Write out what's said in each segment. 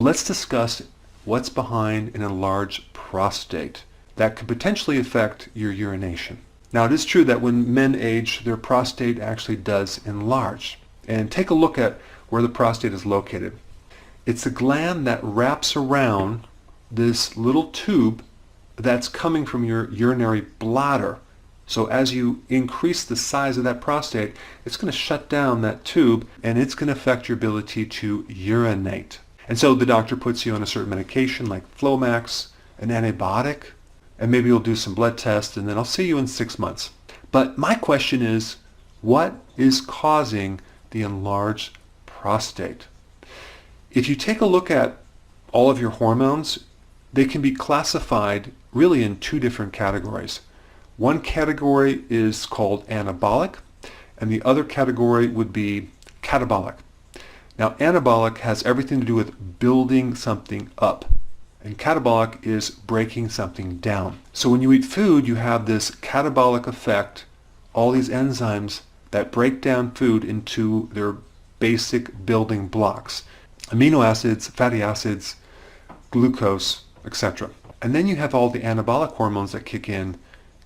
Let's discuss what's behind an enlarged prostate that could potentially affect your urination. Now, it is true that when men age, their prostate actually does enlarge. And take a look at where the prostate is located. It's a gland that wraps around this little tube that's coming from your urinary bladder. So as you increase the size of that prostate, it's going to shut down that tube and it's going to affect your ability to urinate. And so the doctor puts you on a certain medication like Flomax, an antibiotic, and maybe you'll do some blood tests, and then I'll see you in 6 months. But my question is, what is causing the enlarged prostate? If you take a look at all of your hormones, they can be classified really in two different categories. One category is called anabolic, and the other category would be catabolic. Now, anabolic has everything to do with building something up, and catabolic is breaking something down. So when you eat food, you have this catabolic effect, all these enzymes that break down food into their basic building blocks, amino acids, fatty acids, glucose, etc. And then you have all the anabolic hormones that kick in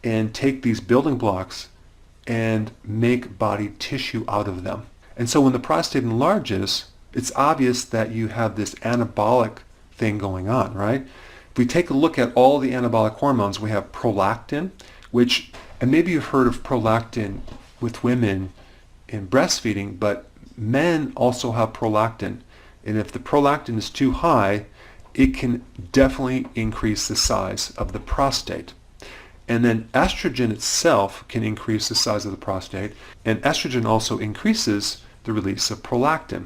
and take these building blocks and make body tissue out of them. And so when the prostate enlarges, it's obvious that you have this anabolic thing going on, right? If we take a look at all the anabolic hormones, we have prolactin, which, and maybe you've heard of prolactin with women in breastfeeding, but men also have prolactin. And if the prolactin is too high, it can definitely increase the size of the prostate. And then estrogen itself can increase the size of the prostate, and estrogen also increases the release of prolactin.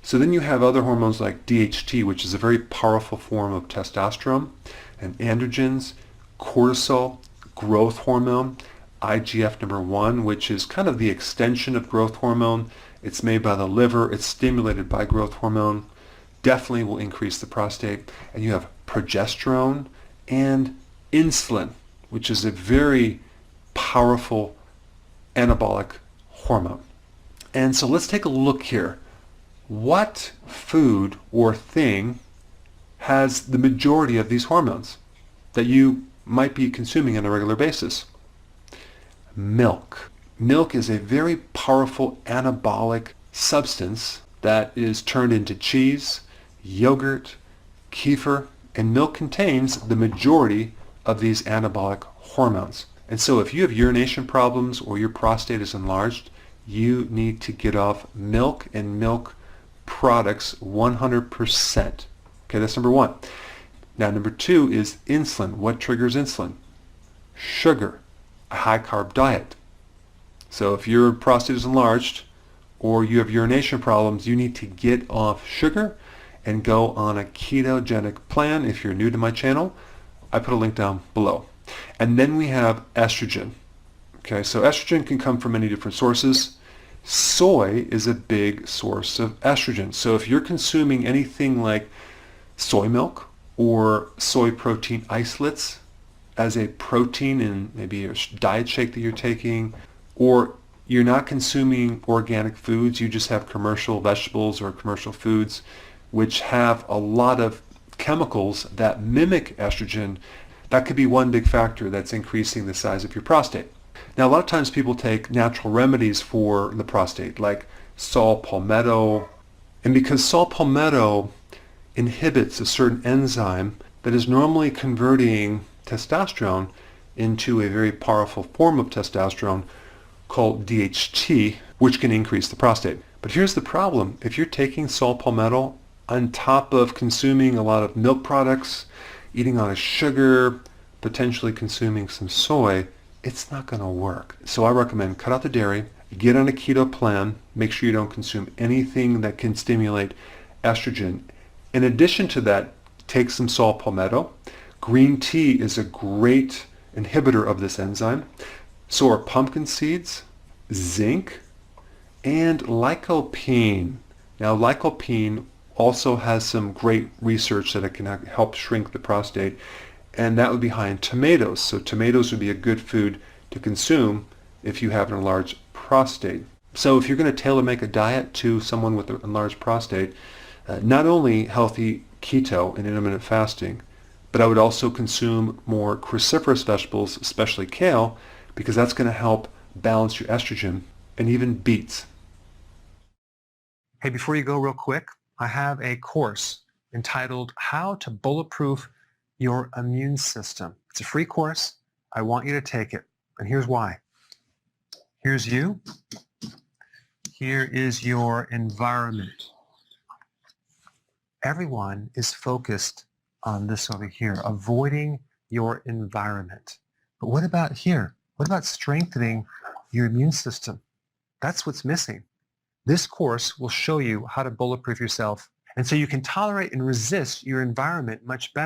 So then you have other hormones like DHT, which is a very powerful form of testosterone, and androgens, cortisol, growth hormone, IGF-1, which is kind of the extension of growth hormone. It's made by the liver, it's stimulated by growth hormone, definitely will increase the prostate. And you have progesterone and insulin, which is a very powerful anabolic hormone. And so let's take a look here. What food or thing has the majority of these hormones that you might be consuming on a regular basis? Milk. Milk is a very powerful anabolic substance that is turned into cheese, yogurt, kefir, and milk contains the majority of these anabolic hormones. And so if you have urination problems or your prostate is enlarged, you need to get off milk and milk products 100%. Okay, that's number one. Now, number two is insulin. What triggers insulin? Sugar, a high-carb diet. So if your prostate is enlarged or you have urination problems, you need to get off sugar and go on a ketogenic plan. If you're new to my channel, I put a link down below. And then we have estrogen. Okay, so estrogen can come from many different sources. Soy is a big source of estrogen. So if you're consuming anything like soy milk or soy protein isolates as a protein in maybe a diet shake that you're taking, or you're not consuming organic foods, you just have commercial vegetables or commercial foods which have a lot of chemicals that mimic estrogen, that could be one big factor that's increasing the size of your prostate. Now, a lot of times people take natural remedies for the prostate, like saw palmetto, and because saw palmetto inhibits a certain enzyme that is normally converting testosterone into a very powerful form of testosterone called DHT, which can increase the prostate. But here's the problem. If you're taking saw palmetto on top of consuming a lot of milk products, eating a lot of sugar, potentially consuming some soy, it's not going to work. So I recommend cut out the dairy, get on a keto plan, make sure you don't consume anything that can stimulate estrogen. In addition to that, take some saw palmetto. Green tea is a great inhibitor of this enzyme. So are pumpkin seeds, zinc, and lycopene. Now, lycopene also has some great research that it can help shrink the prostate, and that would be high in tomatoes. So tomatoes would be a good food to consume if you have an enlarged prostate. So if you're going to tailor make a diet to someone with an enlarged prostate, not only Healthy keto and intermittent fasting, but I would also consume more cruciferous vegetables, especially kale, because that's going to help balance your estrogen, and even beets. Hey, before you go real quick, I have a course entitled How to Bulletproof Your Immune System. It's a free course. I want you to take it. And here's why. Here's you. Here is your environment. Everyone is focused on this over here, avoiding your environment. But what about here? What about strengthening your immune system? That's what's missing. This course will show you how to bulletproof yourself, and so you can tolerate and resist your environment much better.